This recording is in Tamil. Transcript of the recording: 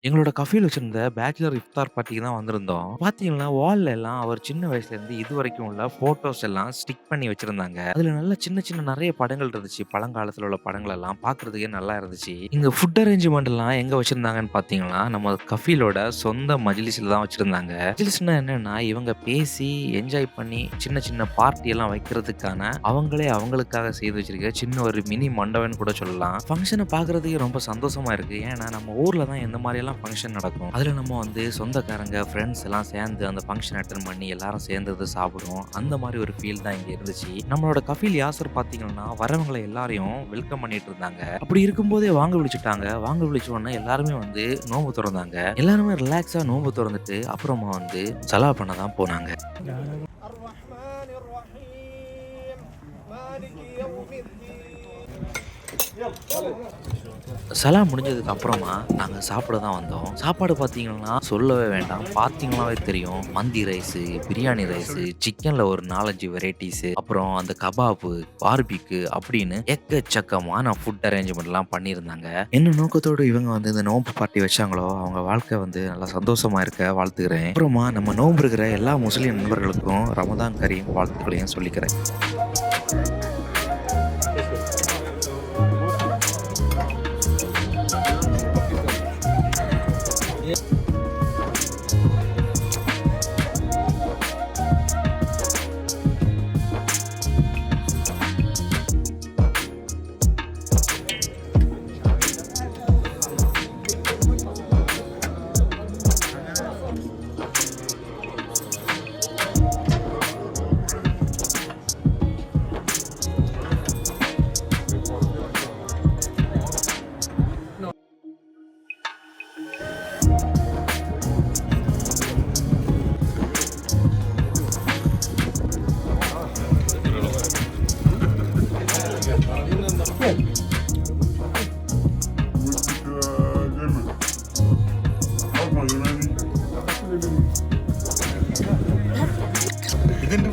எங்களோட கஃபேல வச்சிருந்த பேச்சுலர் இஃப்தார் பார்ட்டிக்கு தான் வந்திருந்தோம். பார்த்தீங்கன்னா, வால்ல எல்லாம் அவர் சின்ன வயசுலேருந்து இதுவரைக்கும் உள்ள ஃபோட்டோஸ் எல்லாம் ஸ்டிக் பண்ணி வச்சிருந்தாங்க. அதுல நல்ல சின்ன சின்ன நெறைய படங்கள் இருந்துச்சு. பழங்காலத்துல உள்ள படங்கள் எல்லாம் பார்க்கறதுக்கே நல்லா இருந்துச்சு. இங்க ஃபுட் அரேஞ்ச்மெண்ட் எல்லாம் எங்க வச்சிருந்தாங்கன்னு பார்த்தீங்கன்னா, நம்ம கஃபீலோட சொந்த மஜ்லிஸ்ல தான் வச்சிருந்தாங்க. மஜ்லிஸ்னா என்னன்னா, இவங்க பேசி என்ஜாய் பண்ணி சின்ன சின்ன பார்ட்டி எல்லாம் வைக்கிறதுக்கான அவங்களே அவங்களுக்காக செய்து வச்சிருக்க சின்ன ஒரு மினி மண்டபம்னு கூட சொல்லலாம். ஃபங்ஷன பார்க்கறதுக்கே ரொம்ப சந்தோஷமா இருக்கு. ஏன்னா, நம்ம ஊர்ல தான் இந்த மாரியெல்லாம் ஃபங்ஷன் நடக்கும். அதுல நம்ம வந்து சொந்தக்காரங்க, ஃப்ரெண்ட்ஸ் எல்லாம் சேர்ந்து அந்த ஃபங்ஷன் அட்டெண்ட் பண்ணி எல்லாரும் சேர்ந்து அது சாப்பிடுவோம். அந்த மாரி ஒரு ஃபீல் தான் இங்க இருந்துச்சு. நம்மளோட கஃபீல் யாசர் பார்த்தீங்கன்னா, வரவங்கள எல்லாரையும் வெல்கம் பண்ணிட்டு இருந்தாங்க. அப்படி இருக்கும்போதே வாங்க விழிச்சுட்டாங்க. வாங்க விழிச்ச உடனே எல்லாருமே வந்து நோன்பு தொறந்தாங்க. எல்லாருமே ரிலாக்ஸா நோன்பு தொறந்துட்டு அப்புறமா வந்து சலா பண்ண தான் போனாங்க. الرحمن الرحيم مالك يوم الدين. சலா முடிஞ்சதுக்கு அப்புறமா நாங்க சாப்பிட தான் வந்தோம். சாப்பாடு பார்த்தீங்கன்னா, சொல்லவே வேண்டாம். பார்த்தீங்கனாவே தெரியும். மந்தி ரைஸு, பிரியாணி ரைஸு, சிக்கன்ல ஒரு 4, 5 வெரைட்டீஸு, அப்புறம் அந்த கபாபு, பார்பிக்யூ அப்படின்னு எக்கச்சக்கமான ஃபுட் அரேஞ்ச்மெண்ட்லாம் பண்ணியிருந்தாங்க. என்ன நோக்கத்தோட இவங்க வந்து இந்த நோன்பு பார்ட்டி வச்சாங்களோ, அவங்க வாழ்க்கை வந்து நல்லா சந்தோஷமா இருக்க வாழ்த்துக்கிறேன். அப்புறமா நம்ம நோன்பு இருக்கிற எல்லா முஸ்லிம் நண்பர்களுக்கும் ரமதான் கரீம் வாழ்த்துக்களையும் சொல்லிக்கிறேன். جامد. عظمة يوناني. ഇതിന്റെ